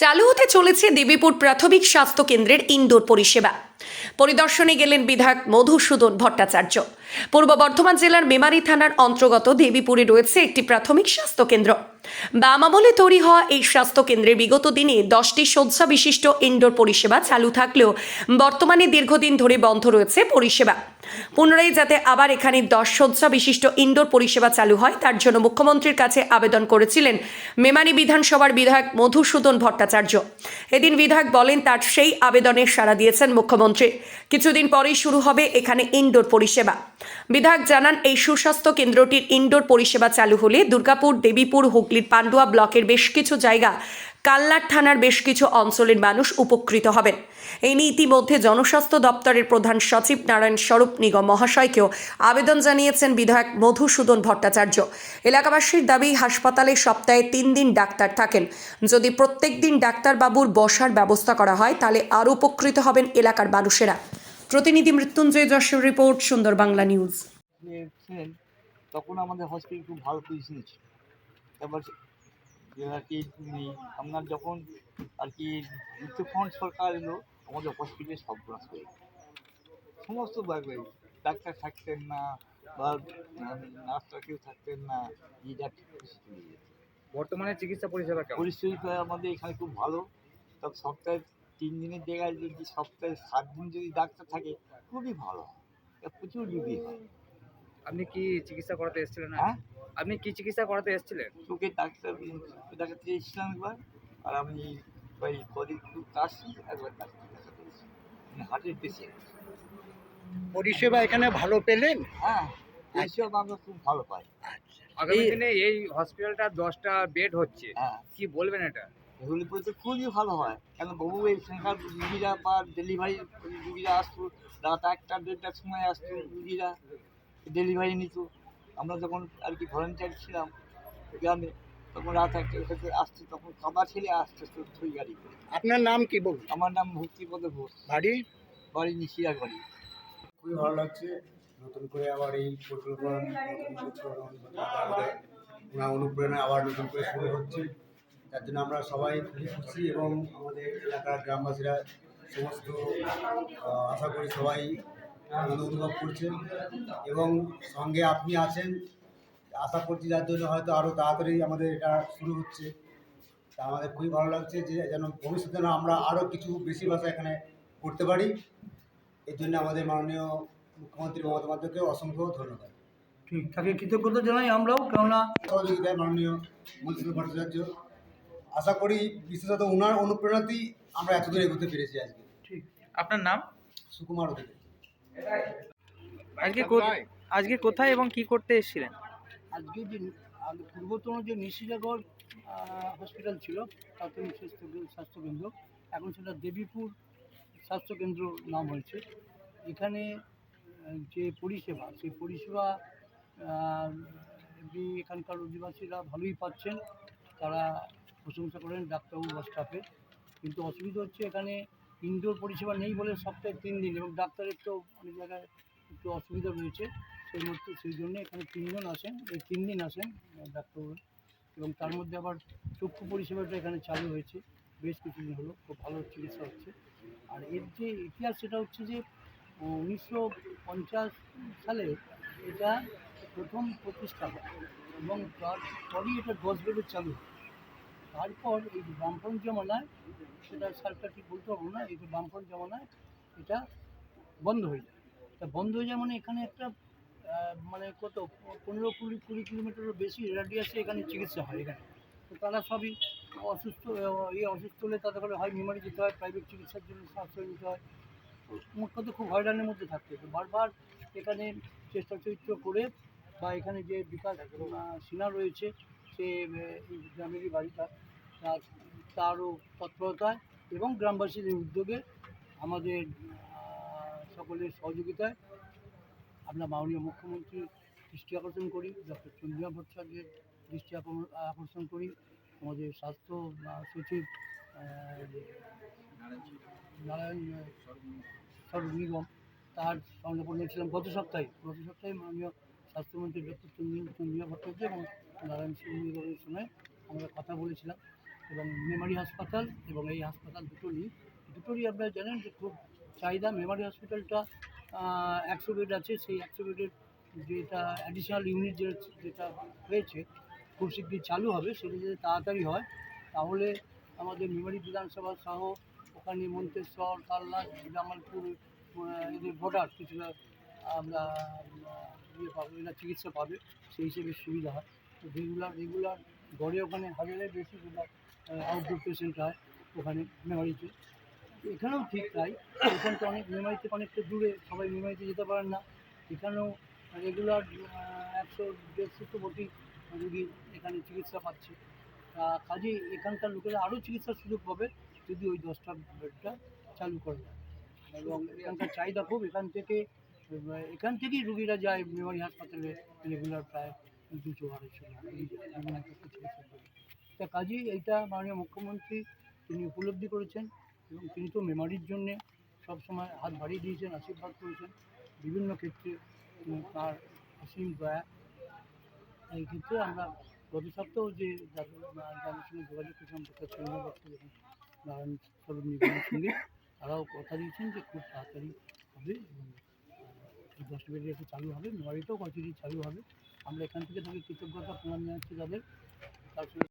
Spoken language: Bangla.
চালু হতে চলেছে দেবীপুর প্রাথমিক স্বাস্থ্য কেন্দ্রের ইনডোর পরিষেবা। পরিদর্শনে গেলেন বিধায়ক মধুসূদন ভট্টাচার্য। পূর্ব বর্ধমান জেলার মেমারি থানার অন্তর্গত দেবীপুরে রয়েছে একটি প্রাথমিক স্বাস্থ্য কেন্দ্র। বাম আমলে তৈরি হওয়া এই স্বাস্থ্য কেন্দ্রে বিগত দিনে 10টি শয্যা বিশিষ্ট ইনডোর পরিষেবা চালু থাকলেও বর্তমানে দীর্ঘদিন ধরে বন্ধ রয়েছে পরিষেবা। পুনরায় যাতে আবার এখানে 10 শয্যা বিশিষ্ট ইনডোর পরিষেবা চালু হয় তার জন্য মুখ্যমন্ত্রীর কাছে আবেদন করেছিলেন মেমারি বিধানসভার বিধায়ক মধুসূদন ভট্টাচার্য। এদিন বিধায়ক বলেন তার সেই আবেদনে সাড়া দিয়েছেন মুখ্যমন্ত্রী। কিছুদিন পরেই শুরু হবে এখানে ইনডোর পরিষেবা। বিধায়ক জানান এই সুস্বাস্থ্য কেন্দ্রটির ইনডোর পরিষেবা চালু হলে দুর্গাপুর, দেবীপুর, হুগলির পান্ডুয়া ব্লকের বেশ কিছু জায়গা, কাল্লার থানার বেশ কিছু অঞ্চলের মানুষ উপকৃত হবেন। এই নিয়ে ইতিমধ্যে জনস্বাস্থ্য দপ্তরের প্রধান সচিব নারায়ণ স্বরূপ নিগম মহাশয়কেও আবেদন জানিয়েছেন বিধায়ক মধুসূদন ভট্টাচার্য। এলাকাবাসীর দাবি, হাসপাতালে সপ্তাহে 3 দিন ডাক্তার থাকেন। যদি প্রত্যেক দিন ডাক্তারবাবুর বসার ব্যবস্থা করা হয় তাহলে আরও উপকৃত হবেন এলাকার মানুষেরা। প্রতিনিধি মৃত্যুঞ্জয় যশোর রিপোর্ট, সুন্দর বাংলা নিউজ। তখন আমাদের হসপিটাল খুব ভালো পজিশনে ছিল। এবার আর কি আপনার যখন আর কি যুদ্ধফ্রন্ট সরকার এলো আমাদের হসপিটালে সব গ্রাস করে সমস্ত ডাক্তার থাকতেন না বা নার্সরা কেউ থাকতেন না, যে যা খুশি চলে যেত। বর্তমানে চিকিৎসা পরিষেবা কেমন? পরিস্থিতি আমাদের এখানে খুব ভালো। তবে সপ্তাহে 3 দিনের জায়গায় যদি সপ্তাহে 7 দিন যদি ডাক্তার থাকে খুবই ভালো হয়। প্রচুর রুগী হয়। আপনি কি চিকিৎসা করাতে এসেছিলেন? হ্যাঁ, আপনি কি চিকিৎসা করাতে এসেছিলেন? চোখের ডাক্তার দেখাতে এসেছিলাম একবার, আর আমি ওই কদিন খুব কাশি একবার ডাক্তার দেখাতে এসেছি, হার্টের পেশেন্ট। পরিষেবা এখানে ভালো পেলেন? হ্যাঁ, এইসব আমরা খুব ভালো পাই। আগামী দিনে এই হসপিটালটা 10টা বেড হচ্ছে, হ্যাঁ, কি বলবেন এটা? এগুলি বলতে খুবই ভালো হয়, কেন বহু এখানকার রুগীরা বা ডেলিভারি রুগীরা আসতো, রাত 1টা 1:30টার সময় আসতো রুগীরা ডেলিভারি নিত। আমরা যখন আর কি ভলেন্টিয়ার ছিলাম গ্রামে, তখন রাত 1টা থেকে আসতো, তখন খাবার ছেড়ে আসতে ওই গাড়ি করে। আপনার নাম কি বলুন? আমার নাম ভক্তিপদ ঘোষ, বাড়ি? বাড়ি নিশিরার বাড়ি। খুবই ভালো লাগছে নতুন করে আবার এই পরিকল্পনা আমাদের অনুপ্রেরণা আবার নতুন করে শুরু হচ্ছে। তার জন্য আমরা সবাই খুবই খুশি এবং আমাদের এলাকার গ্রামবাসীরা সমস্ত আশা করি সবাই আনন্দ অনুভব করছেন এবং সঙ্গে আপনি আছেন, আশা করছি যার জন্য হয়তো আরও তাড়াতাড়ি আমাদের এটা শুরু হচ্ছে। তা আমাদের খুবই ভালো লাগছে যে যেন ভবিষ্যতে যেন আমরা আরও কিছু বেশি ভাষা এখানে করতে পারি। এর জন্য আমাদের মাননীয় মুখ্যমন্ত্রী মমতা বন্দ্যোপাধ্যায়কে অসংখ্য ধন্যবাদ। ঠিক তাকে কৃতজ্ঞতা জানাই আমরাও, কেননা সহযোগিতায় মাননীয় মধুসূদন ভট্টাচার্য, আশা করি বিশেষত ওনার অনুপ্রেরণাতেই আমরা এতদূর এগোতে পেরেছি আজকে। ঠিক। আপনার নাম? সুকুমার অধিকারী। আজকে কোথায় এবং কি করতে এসেছিলেন? আজকে যে পূর্বতন যে নিশিরাগড় হসপিটাল ছিল প্রাথমিক স্বাস্থ্যকেন্দ্র, এখন সেটা দেবীপুর স্বাস্থ্যকেন্দ্র নাম হয়েছে। এখানে যে পরিষেবা, সেই পরিষেবা এখানকার অধিবাসীরা ভালোই পাচ্ছেন, তারা প্রশংসা করেন ডাক্তারবাবু বা স্টাফের। কিন্তু অসুবিধা হচ্ছে এখানে ইনডোর পরিষেবা নেই বলে সপ্তাহে 3 দিন, এবং ডাক্তারের তো অনেক জায়গায় একটু অসুবিধা রয়েছে। সেই জন্য এখানে 3 জন আসেন, এই 3 দিন আসেন ডাক্তারবাবু, এবং তার মধ্যে আবার চক্ষু পরিষেবাটা এখানে চালু হয়েছে বেশ কিছুদিন হলো, খুব ভালো চিকিৎসা হচ্ছে। আর এর যে ইতিহাস সেটা হচ্ছে যে 1950 সালে এটা প্রথম প্রতিষ্ঠা হয় এবং তারপরই এটা 10 বেডের চালু হয়। তারপর এই বামফ্রন্ট জমানায়, সেটা সালটা ঠিক বলতে পারবো না, এই যে বামফ্রন্ট জমানায় এটা বন্ধ হয়ে যায়। তা বন্ধ হয়ে যায় মানে এখানে একটা মানে কত 15-20 কিলোমিটারেরও বেশি রেডিয়াসে এখানে চিকিৎসা হয় এখানে। তো তারা সবই অসুস্থ হলে তাদের হয় মেমারি যেতে হয়, প্রাইভেট চিকিৎসার জন্য আশ্রয় নিতে হয়। মোট কথা খুব হয়রানির মধ্যে থাকতে হতো। বারবার এখানে চেষ্টা চরিত্র করে বা এখানে যে বিকাশ সিনহা রয়েছে, সে এই গ্রামেরই বাড়িটা, তারও তৎপরতায় এবং গ্রামবাসীদের উদ্যোগে, আমাদের সকলের সহযোগিতায় আমরা মাননীয় মুখ্যমন্ত্রীর দৃষ্টি আকর্ষণ করি, ডক্টর চন্দ্রিমা ভট্টাচার্যের দৃষ্টি আকর্ষণ করি, আমাদের স্বাস্থ্য সচিব নারায়ণ স্বরূপ নিগম, তার সংলাপন নিয়েছিলাম গত সপ্তাহে মাননীয় স্বাস্থ্যমন্ত্রী ডক্টর চন্দ্রিমা ভট্টাচার্য এবং নারায়ণ স্বরূপ নিগমের সঙ্গে আমরা কথা বলেছিলাম। এবং মেমারি হাসপাতাল এবং এই হাসপাতাল দুটোরই আপনারা জানেন যে খুব চাহিদা। মেমারি হসপিটালটা 100 বেড আছে, সেই 100 বেডের যেটা অ্যাডিশনাল ইউনিট যেটা হয়েছে খুব শীঘ্রই চালু হবে, সেটা যদি তাড়াতাড়ি হয় তাহলে আমাদের মেমারি বিধানসভা সহ ওখানে মন্তেশ্বর, কালনা, জামালপুর এদের বর্ডার কিছুটা আমরা ইয়ে পাবো, এরা চিকিৎসা পাবে, সেই হিসেবে সুবিধা হয়। তো রেগুলার গড়ে ওখানে হাজারের বেশি আউটডোর পেশেন্ট হয় ওখানে মেমারিতে। এখানেও ঠিক তাই, এখান তো অনেক মেমারি থেকে অনেকটা দূরে, সবাই মেমারিতে যেতে পারেন না। এখানেও রেগুলার 100-150 তো বটেই রুগী এখানে চিকিৎসা পাচ্ছে। কাজেই এখানকার লোকেরা আরও চিকিৎসার সুযোগ পাবে যদি ওই 10টা বেডটা চালু করে দেয়। এবং এখানকার চাহিদা খুব, এখান থেকেই রুগীরা যায় মেমারি হাসপাতালে রেগুলার প্রায় 200-250 চিকিৎসা করে। তা কাজেই এইটা মাননীয় মুখ্যমন্ত্রী তিনি উপলব্ধি করেছেন এবং তিনি তো মেমারির জন্যে সবসময় হাত বাড়িয়ে দিয়েছেন, আশীর্বাদ করেছেন বিভিন্ন ক্ষেত্রে, তার অসীম দয়া। এই ক্ষেত্রে আমরা গত সপ্তাহ যে যাদের সঙ্গে যোগাযোগ করেছিলাম ডক্টর সঞ্জয় দত্ত এবং নারায়ণ স্বরূপ নিগমের সঙ্গে, তারাও কথা দিয়েছেন যে খুব তাড়াতাড়ি হবে এবং এই 10 বেডে এসে চালু হবে। মেমারিতেও কতদিন চালু হবে। আমরা এখান থেকে তাদের কৃতজ্ঞতা প্রণাম জানাচ্ছি তাদের। তার সঙ্গে